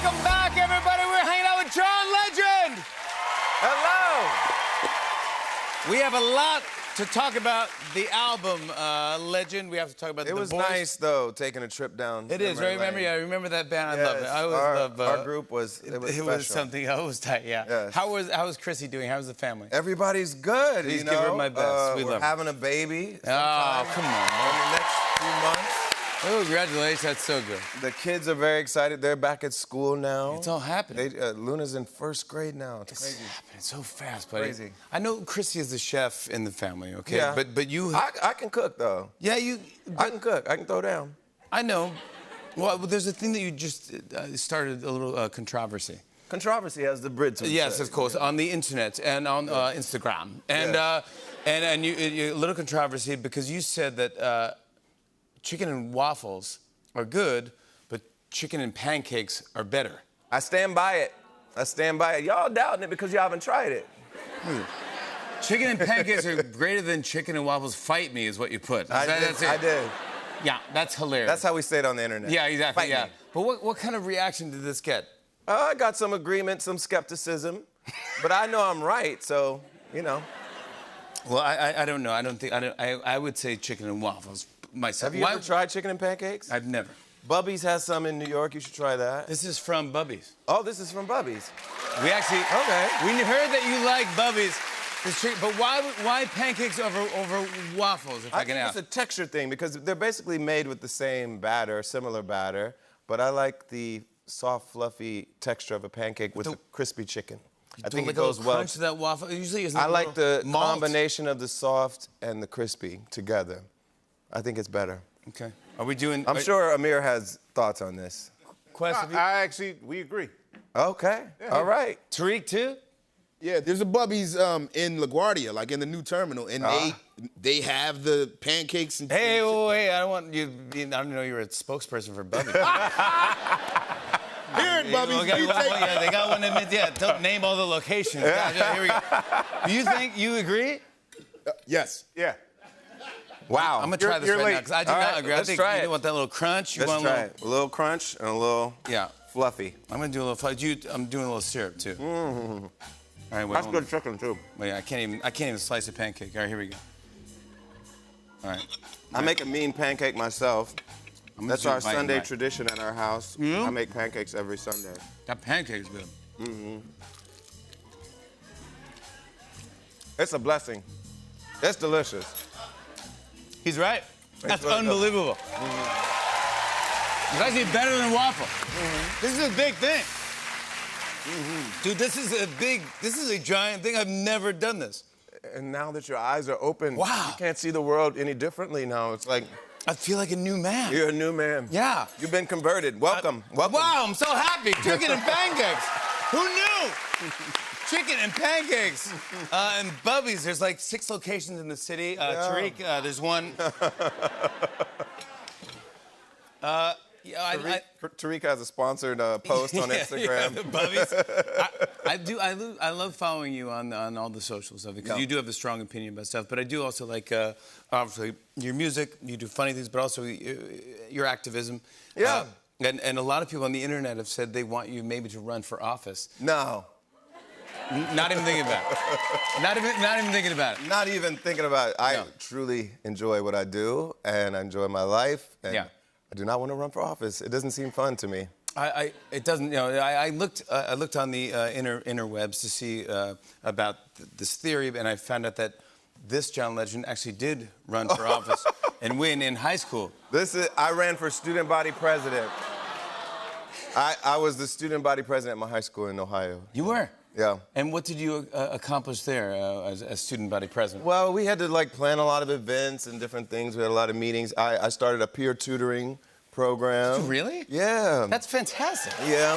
Welcome back, everybody. We're hanging out with John Legend. Hello. We have a lot to talk about the album, Legend. We have to talk about It the was boys. nice, though, taking a trip down. It is, right? I remember that band. I love it. Yes, I always love. our group was It special. was something. I was tight. Yeah. Yes. How was Chrissy doing? How was the family? Everybody's good. Please you give know? her my best. We we're love her. having a baby. Oh, come on. In the next few months. Oh, congratulations. That's so good. The kids are very excited. They're back at school now. It's all happening. Luna's in first grade now. It's crazy. Happening so fast, buddy. Crazy. I know Chrissy is the chef in the family, okay? Yeah. But you. I can cook, though. Yeah, you. I can cook. I can throw down. I know. Well, there's a thing that you just started a little controversy. Controversy has the Brits. Yes, of course, on the internet and on Instagram, and Yes. and you a little controversy because you said that chicken and waffles are good, but chicken and pancakes are better. I stand by it. I stand by it. Y'all doubting it because y'all haven't tried it. Chicken and pancakes are greater than chicken and waffles. Fight me is what you put. That's it. I did. Yeah, that's hilarious. That's how we say it on the internet. Yeah, exactly. Fight Yeah. me. But what kind of reaction did this get? I got some agreement, some skepticism, but I know I'm right, so, you know. Well, I don't know. I would say chicken and waffles myself. Have you ever tried chicken and pancakes? I've never. Bubby's has some in New York. You should try that. This is from Bubby's. Oh, this is from Bubby's. We actually. Okay. We heard that you like Bubby's. But why pancakes over waffles, if I can think ask? it's a texture thing because they're basically made with the same batter, similar batter, but I like the soft, fluffy texture of a pancake with the crispy chicken. I think it goes well. Crunch to that waffle. It usually isn't. I like the malt. combination of the soft and the crispy together. I think it's better. Okay. Are we doing? I'm sure Amir has thoughts on this. Quest, We agree. Okay. All right. Tariq too. Yeah, there's a Bubby's in LaGuardia, like in the new terminal, and they have the pancakes and. Hey, wait! I don't want you. I didn't know you were a spokesperson for Bubby's. Here at Bubby's, Yeah, they got one in. Yeah, don't name all the locations. Yeah, here we go. You agree? Yes. Yeah. Wow. I'm gonna try this You're right late. now because I do All not right, agree. I let's think try you it. want that little crunch. You Let's want try a little. it. A little crunch and a little Yeah. fluffy. I'm gonna do a little fudge. I'm doing a little syrup too. All right, wait, That's hold on. good chicken too. Wait, I can't even slice a pancake. All right, here we go. All right. I make a mean pancake myself. I'm That's gonna our do a bite, Sunday bite. tradition at our house. Yeah? I make pancakes every Sunday. That pancake's good. It's a blessing. It's delicious. He's right. That's really good. unbelievable. It's actually better than waffle. This is a big thing. Dude, this is a giant thing. I've never done this. And now that your eyes are open, Wow. you can't see the world any differently now. It's like I feel like a new man. you're a new man. Yeah. You've been converted. Welcome. Welcome. Wow, I'm so happy. Chicken and pancakes. Who knew? Chicken and pancakes. And Bubby's, there's like 6 locations in the city. Tariq, there's one. Tariq has a sponsored post on Instagram. Yeah, Bubby's. I love following you on all the social stuff because you do have a strong opinion about stuff. But I do also like, obviously, your music. You do funny things, but also your activism. Yeah. And a lot of people on the internet have said they want you maybe to run for office. No. Not even thinking about it. Not even thinking about it. Not even thinking about it. I No. truly enjoy what I do, and I enjoy my life. And Yeah. I do not want to run for office. It doesn't seem fun to me. It doesn't. You know, I looked on the interwebs to see about this theory, and I found out that this John Legend actually did run for office and win in high school. I ran for student body president. I was the student body president at my high school in Ohio. You were. Yeah. And what did you accomplish there as student body president? Well, we had to plan a lot of events and different things. We had a lot of meetings. I started a peer tutoring program. Really? Yeah. That's fantastic. Yeah.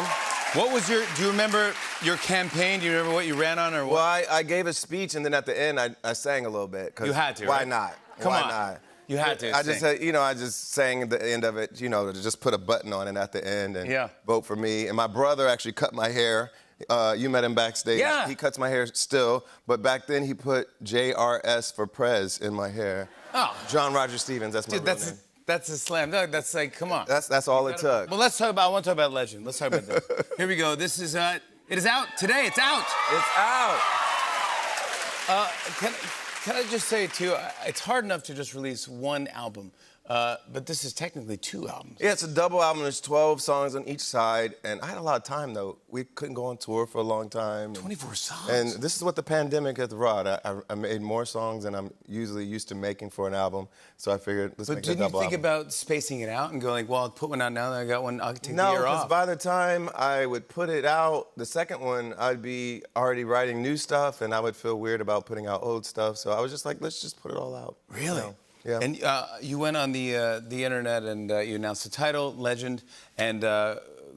What was do you remember your campaign? Do you remember what you ran on or what? Well, I gave a speech, and then at the end, I sang a little bit. 'Cause You had to, Why right? not? Come why on. not? You had to I just sing. said, I just sang at the end of it, to just put a button on it at the end and Yeah. vote for me. And my brother actually cut my hair. You met him backstage. Yeah. He cuts my hair still, but back then he put JRS for Prez in my hair. Oh. John Roger Stevens, that's my Dude, real name. That's a slam dunk. That's like, come on. That's all it took. Well, I want to talk about Legend. Let's talk about that. Here we go. This is, it is out today. It's out. It's out. Can I just say, too, it's hard enough to just release one album, but this is technically 2 albums. Yeah, it's a double album. There's 12 songs on each side, and I had a lot of time, though. We couldn't go on tour for a long time. 24 songs. And this is what the pandemic has wrought. I made more songs than I'm usually used to making for an album, so I figured let's make a double album. But didn't you think about spacing it out and go like, well, I'll put one out now, then I got one, I'll take the No, year off? because by the time I would put it out, the second one, I'd be already writing new stuff, and I would feel weird about putting out old stuff. So I was just like, let's just put it all out. Really? You know? Yeah. And you went on the internet and you announced the title, Legend, and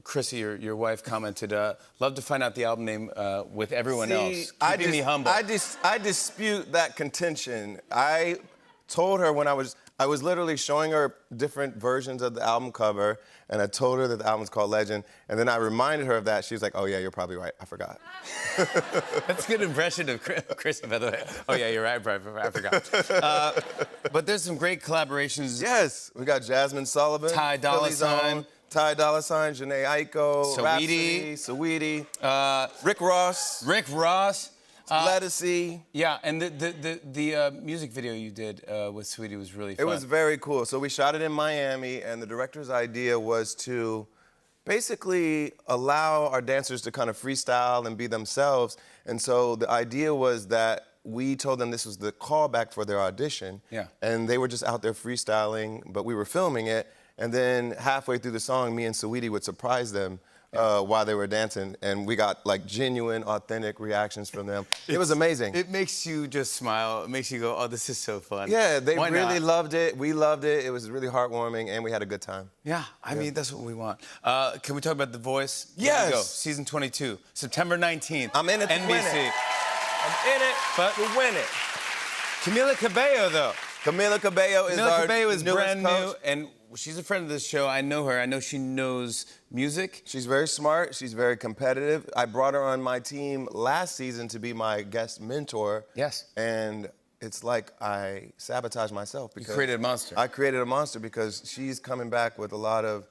Chrissy, your wife, commented, love to find out the album name with everyone else. Keeping me humble. I dispute that contention. I told her when I was literally showing her different versions of the album cover, and I told her that the album's called Legend, and then I reminded her of that. She was like, oh yeah, you're probably right, I forgot. That's a good impression of Chrissy, by the way. Oh yeah, you're right, I forgot. But there's some great collaborations. Yes, we got Jasmine Sullivan, Ty Dolla $ign, Ty Dolla $ign, Jhené Aiko, Saweetie. Saweetie, Rick Ross. Lettucey. Yeah, and the music video you did with Saweetie was really fun. It was very cool. So we shot it in Miami, and the director's idea was to basically allow our dancers to kind of freestyle and be themselves. And so the idea was that we told them this was the callback for their audition. Yeah. And they were just out there freestyling, but we were filming it. And then halfway through the song, me and Saweetie would surprise them while they were dancing, and we got like genuine, authentic reactions from them. It was amazing. It makes you just smile. It makes you go, oh, this is so fun. Yeah, they Why really not? loved it. We loved it. It was really heartwarming, and we had a good time. Yeah, I mean, that's what we want. Can we talk about The Voice? Yes. Here we go. Season 22, September 19th. I'm in it to NBC. win it. I'm in it to win it. Camila Cabello, though. Camila Cabello is Camila our Cabello is newest brand coach. new, and she's a friend of this show. I know her. I know she knows music. She's very smart. She's very competitive. I brought her on my team last season to be my guest mentor. Yes. And it's like I sabotaged myself because created a monster. I created a monster because she's coming back with a lot of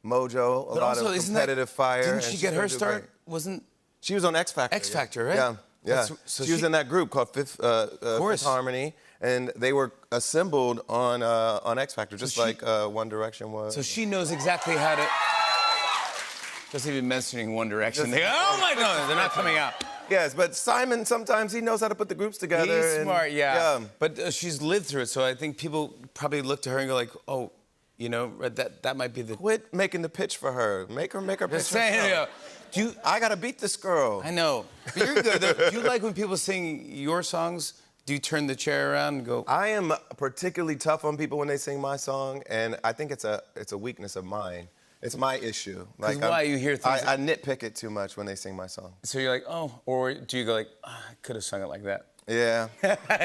mojo, a But lot also, of isn't competitive fire. Didn't and she she's get gonna her do start? great. Wasn't She was on X Factor. X Factor, right? Yeah. Yeah. So she was in that group called Fifth Harmony, and they were assembled on X Factor, just like One Direction was. So she knows exactly how to. Just even mentioning One Direction, they go, oh my God, they're not coming out. Yes, but Simon, sometimes he knows how to put the groups together. He's and, smart, yeah. But she's lived through it, so I think people probably look to her and go like, oh, you know, that might be the. Quit making the pitch for her. Make her pitch Just saying, herself. I gotta beat this girl. I know. But you're good. Though. Do you like when people sing your songs? Do you turn the chair around and go? I am particularly tough on people when they sing my song, and I think it's a weakness of mine. It's my issue. Like why you hear things? I nitpick it too much when they sing my song. So you're like, oh, or do you go like, I could have sung it like that? Yeah.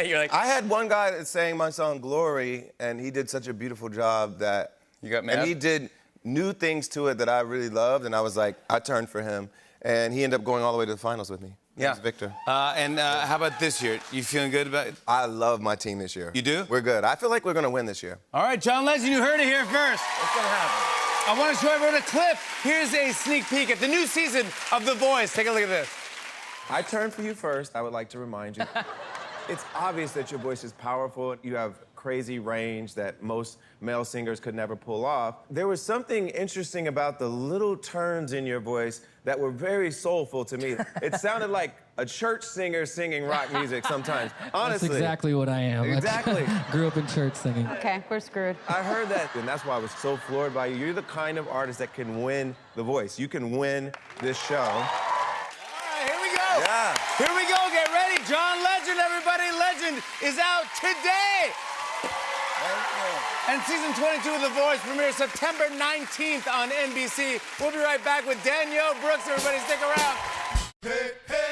You're like, I had one guy that sang my song Glory, and he did such a beautiful job that. You got mad? And he did new things to it that I really loved, and I was like, I turned for him, and he ended up going all the way to the finals with me. Yeah. It's Victor. And how about this year? You feeling good about it? I love my team this year. You do? We're good. I feel like we're gonna win this year. All right, John Legend, you heard it here first. What's gonna happen? I want to show everyone a clip. Here's a sneak peek at the new season of The Voice. Take a look at this. I turned for you first. I would like to remind you. It's obvious that your voice is powerful. You have crazy range that most male singers could never pull off. There was something interesting about the little turns in your voice that were very soulful to me. It sounded like a church singer singing rock music sometimes. Honestly. That's exactly what I am. Exactly. Grew up in church singing. Okay, we're screwed. I heard that, and that's why I was so floored by you. You're the kind of artist that can win The Voice. You can win this show. All right, here we go. Yeah. Here we go. Get ready. John Legend, everybody. Legend is out today. And season 22 of The Voice premieres September 19th on NBC. We'll be right back with Danielle Brooks. Everybody stick around. Hey, hey.